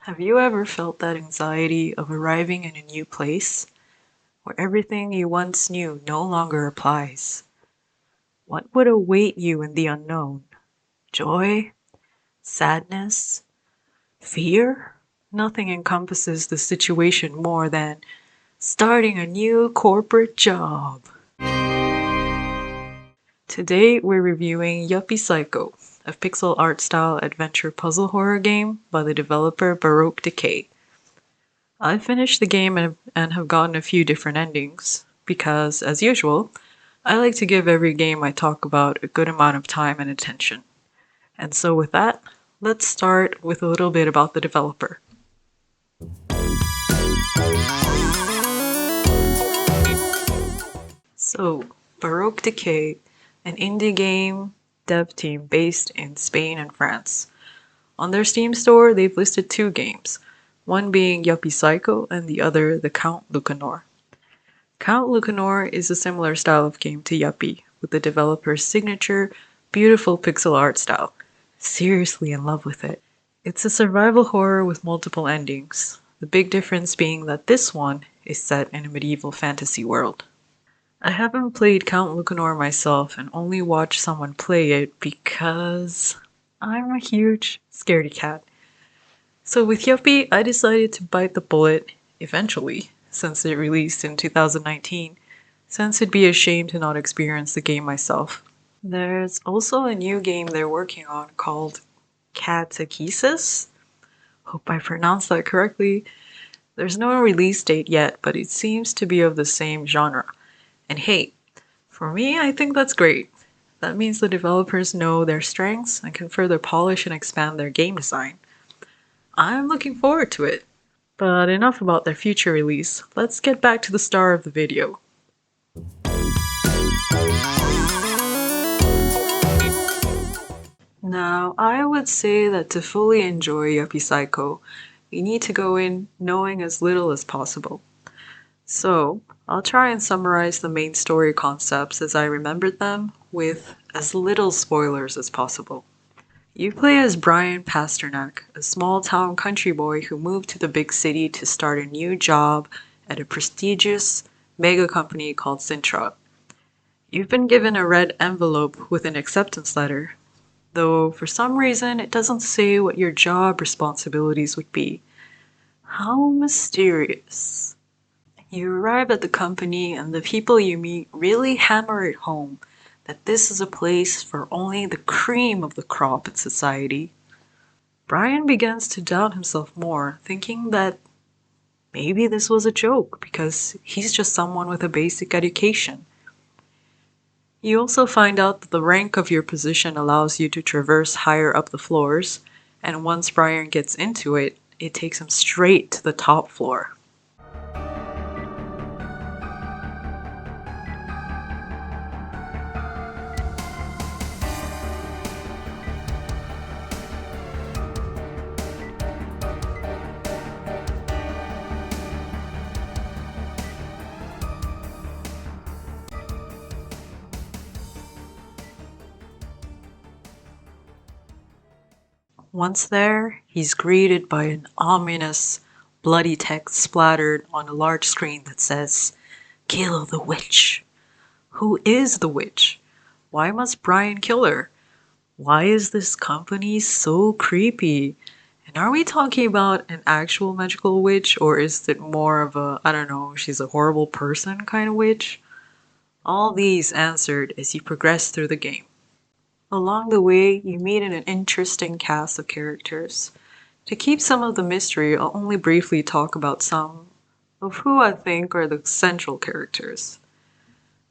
Have you ever felt that anxiety of arriving in a new place where everything you once knew no longer applies? What would await you in the unknown? Joy? Sadness? Fear? Nothing encompasses the situation more than starting a new corporate job. Today we're reviewing Yuppie Psycho, a pixel art style adventure puzzle horror game by the developer Baroque Decay. I finished the game and have gotten a few different endings, because, as usual, I like to give every game I talk about a good amount of time and attention. And so with that, let's start with a little bit about the developer. So, Baroque Decay, an indie game dev team based in Spain and France. On their Steam store, they've listed two games, one being Yuppie Psycho and the other The Count Lucanor. Count Lucanor is a similar style of game to Yuppie, with the developer's signature, beautiful pixel art style. Seriously in love with it. It's a survival horror with multiple endings, the big difference being that this one is set in a medieval fantasy world. I haven't played Count Lucanor myself and only watched someone play it because I'm a huge scaredy cat. So with Yuppie, I decided to bite the bullet eventually, since it released in 2019, since it'd be a shame to not experience the game myself. There's also a new game they're working on called Catechesis. Hope I pronounced that correctly. There's no release date yet, but it seems to be of the same genre. And hey, for me, I think that's great. That means the developers know their strengths and can further polish and expand their game design. I'm looking forward to it. But enough about their future release. Let's get back to the star of the video. Now, I would say that to fully enjoy Yuppie Psycho, you need to go in knowing as little as possible. So, I'll try and summarize the main story concepts as I remembered them with as little spoilers as possible. You play as Brian Pasternak, a small-town country boy who moved to the big city to start a new job at a prestigious mega company called Sintra. You've been given a red envelope with an acceptance letter, though for some reason it doesn't say what your job responsibilities would be. How mysterious. You arrive at the company and the people you meet really hammer it home that this is a place for only the cream of the crop in society. Brian begins to doubt himself more, thinking that maybe this was a joke because he's just someone with a basic education. You also find out that the rank of your position allows you to traverse higher up the floors, and once Brian gets into it, it takes him straight to the top floor. Once there, he's greeted by an ominous, bloody text splattered on a large screen that says, "Kill the witch." Who is the witch? Why must Brian kill her? Why is this company so creepy? And are we talking about an actual magical witch, or is it more of a, I don't know, she's a horrible person kind of witch? All these answered as you progress through the game. Along the way, you meet an interesting cast of characters. To keep some of the mystery, I'll only briefly talk about some of who I think are the central characters.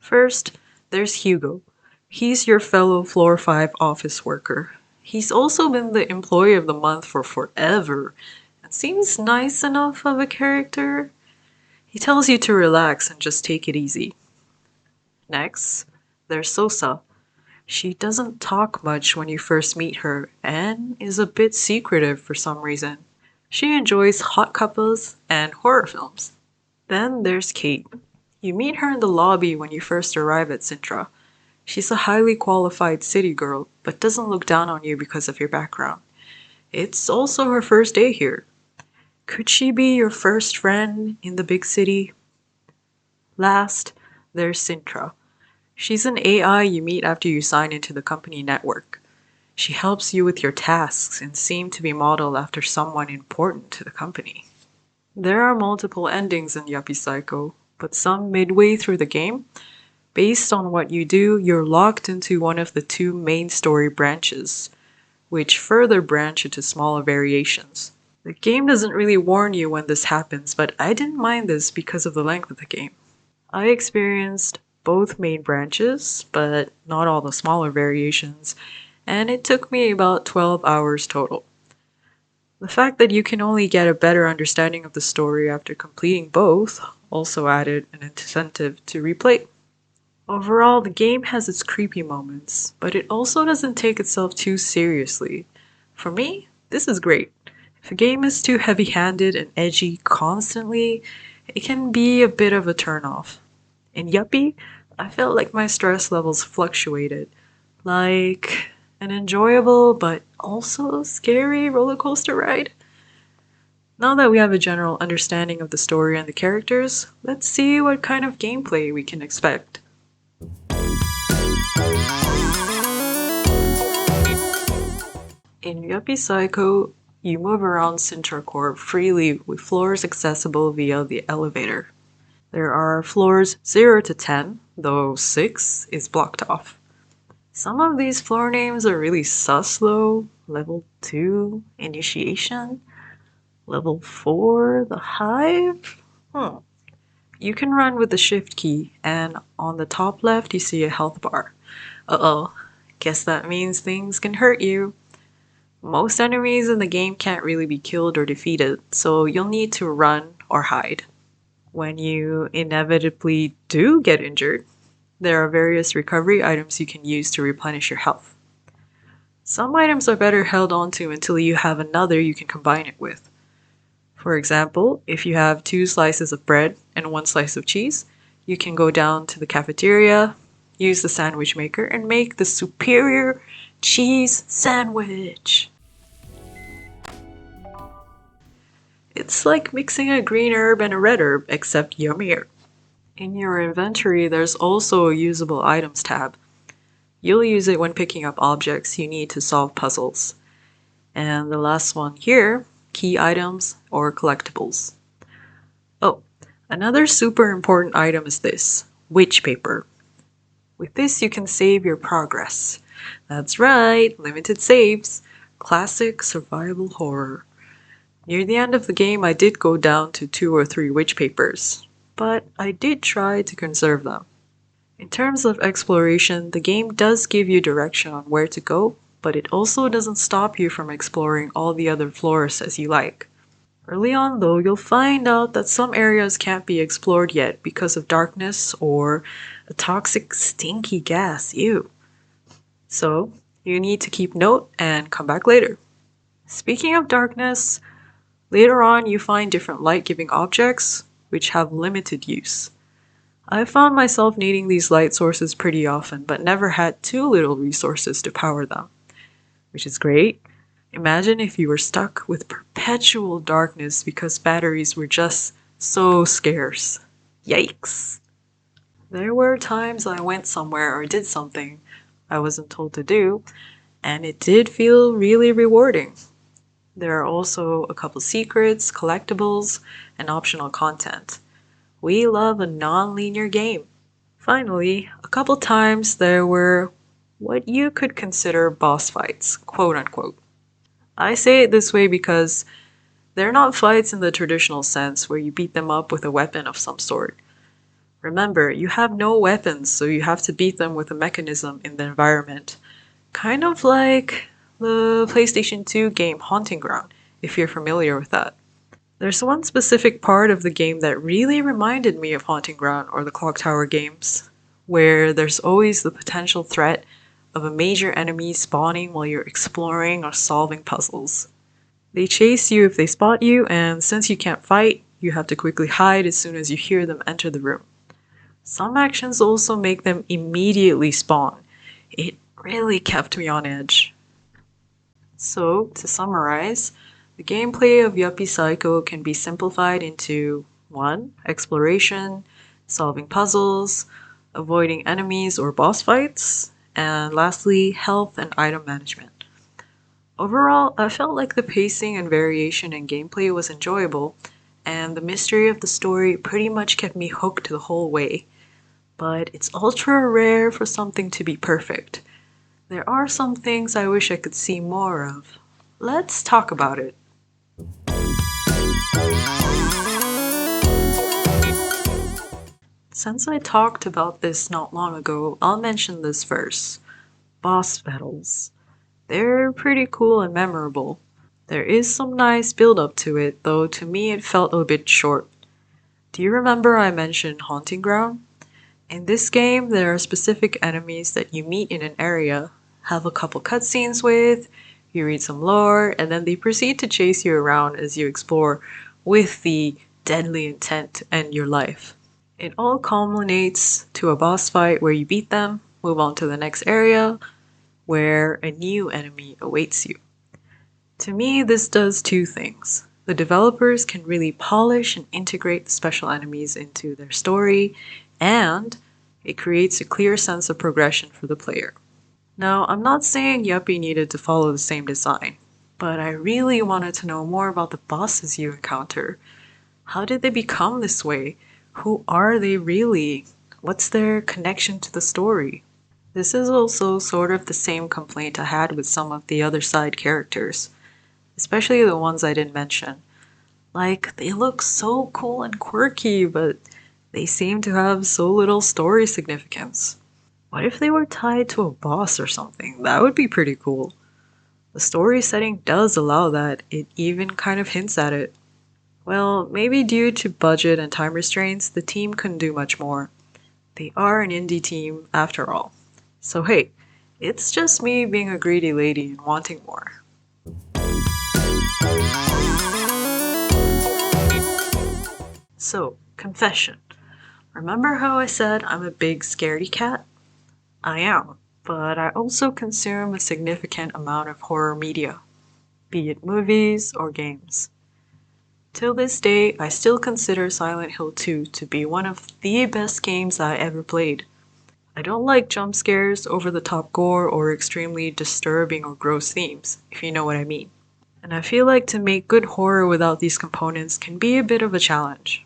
First, there's Hugo. He's your fellow Floor 5 office worker. He's also been the employee of the month for forever, and seems nice enough of a character. He tells you to relax and just take it easy. Next, there's Sosa. She doesn't talk much when you first meet her and is a bit secretive for some reason. She enjoys hot couples and horror films. Then there's Kate. You meet her in the lobby when you first arrive at Sintra. She's a highly qualified city girl, but doesn't look down on you because of your background. It's also her first day here. Could she be your first friend in the big city? Last, there's Sintra. She's an AI you meet after you sign into the company network. She helps you with your tasks and seemed to be modeled after someone important to the company. There are multiple endings in Yuppie Psycho, but some midway through the game, based on what you do, you're locked into one of the two main story branches, which further branch into smaller variations. The game doesn't really warn you when this happens, but I didn't mind this because of the length of the game. I experienced both main branches, but not all the smaller variations, and it took me about 12 hours total. The fact that you can only get a better understanding of the story after completing both also added an incentive to replay. Overall, the game has its creepy moments, but it also doesn't take itself too seriously. For me, this is great. If a game is too heavy handed and edgy constantly, it can be a bit of a turnoff. In Yuppie, I felt like my stress levels fluctuated, like an enjoyable but also scary roller coaster ride. Now that we have a general understanding of the story and the characters, let's see what kind of gameplay we can expect. In Yuppie Psycho, you move around Sintra Corp freely with floors accessible via the elevator. There are floors 0 to 10, though 6 is blocked off. Some of these floor names are really sus though. Level 2, Initiation. Level 4, The Hive. You can run with the shift key, and on the top left you see a health bar. Uh-oh, guess that means things can hurt you. Most enemies in the game can't really be killed or defeated, so you'll need to run or hide. When you inevitably do get injured, there are various recovery items you can use to replenish your health. Some items are better held onto until you have another you can combine it with. For example, if you have 2 slices of bread and 1 slice of cheese, you can go down to the cafeteria, use the sandwich maker, and make the superior cheese sandwich. It's like mixing a green herb and a red herb, except yummier. In your inventory, there's also a usable items tab. You'll use it when picking up objects you need to solve puzzles. And the last one here, key items or collectibles. Oh, another super important item is this, witch paper. With this you can save your progress. That's right, limited saves. Classic survival horror. Near the end of the game I did go down to 2 or 3 witch papers, but I did try to conserve them. In terms of exploration, the game does give you direction on where to go, but it also doesn't stop you from exploring all the other floors as you like. Early on though, you'll find out that some areas can't be explored yet because of darkness or a toxic stinky gas, ew. So, you need to keep note and come back later. Speaking of darkness, later on you find different light-giving objects, which have limited use. I found myself needing these light sources pretty often, but never had too little resources to power them. Which is great. Imagine if you were stuck with perpetual darkness because batteries were just so scarce. Yikes. There were times I went somewhere or did something I wasn't told to do, and it did feel really rewarding. There are also a couple secrets, collectibles, and optional content. We love a non-linear game. Finally, a couple times there were what you could consider boss fights, quote unquote. I say it this way because they're not fights in the traditional sense where you beat them up with a weapon of some sort. Remember, you have no weapons, so you have to beat them with a mechanism in the environment. Kind of like the PlayStation 2 game Haunting Ground, if you're familiar with that. There's one specific part of the game that really reminded me of Haunting Ground or the Clock Tower games, where there's always the potential threat of a major enemy spawning while you're exploring or solving puzzles. They chase you if they spot you, and since you can't fight, you have to quickly hide as soon as you hear them enter the room. Some actions also make them immediately spawn. It really kept me on edge. So, to summarize, The gameplay of Yuppie Psycho can be simplified into 1. Exploration, solving puzzles, avoiding enemies or boss fights, and lastly, health and item management. Overall, I felt like the pacing and variation in gameplay was enjoyable, and the mystery of the story pretty much kept me hooked the whole way. But it's ultra rare for something to be perfect. There are some things I wish I could see more of. Let's talk about it. Since I talked about this not long ago, I'll mention this first. Boss battles. They're pretty cool and memorable. There is some nice build up to it, though to me it felt a bit short. Do you remember I mentioned Haunting Ground? In this game, there are specific enemies that you meet in an area, have a couple cutscenes with, you read some lore, and then they proceed to chase you around as you explore with the deadly intent to end your life. It all culminates to a boss fight where you beat them, move on to the next area, where a new enemy awaits you. To me, this does two things. The developers can really polish and integrate the special enemies into their story, and it creates a clear sense of progression for the player. Now, I'm not saying Yuppie needed to follow the same design, but I really wanted to know more about the bosses you encounter. How did they become this way? Who are they really? What's their connection to the story? This is also sort of the same complaint I had with some of the other side characters, especially the ones I didn't mention. Like, they look so cool and quirky, but they seem to have so little story significance. What if they were tied to a boss or something? That would be pretty cool. The story setting does allow that, it even kind of hints at it. Well, maybe due to budget and time restraints, the team couldn't do much more. They are an indie team, after all. So hey, it's just me being a greedy lady and wanting more. So, confession. Remember how I said I'm a big scaredy cat? I am, but I also consume a significant amount of horror media, be it movies or games. Till this day, I still consider Silent Hill 2 to be one of the best games I ever played. I don't like jump scares, over the top gore, or extremely disturbing or gross themes, if you know what I mean. And I feel like to make good horror without these components can be a bit of a challenge.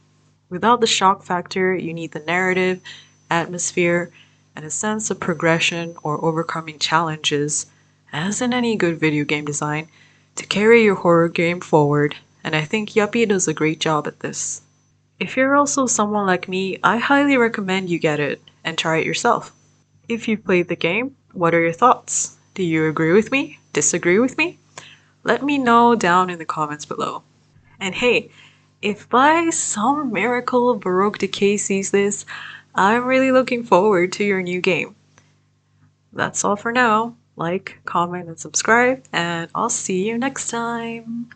Without the shock factor, you need the narrative, atmosphere, and a sense of progression or overcoming challenges, as in any good video game design, to carry your horror game forward, and I think Yuppie does a great job at this. If you're also someone like me, I highly recommend you get it and try it yourself. If you've played the game, what are your thoughts? Do you agree with me? Disagree with me? Let me know down in the comments below. And hey, if by some miracle Baroque Decay sees this, I'm really looking forward to your new game. That's all for now. Like, comment, and subscribe, and I'll see you next time.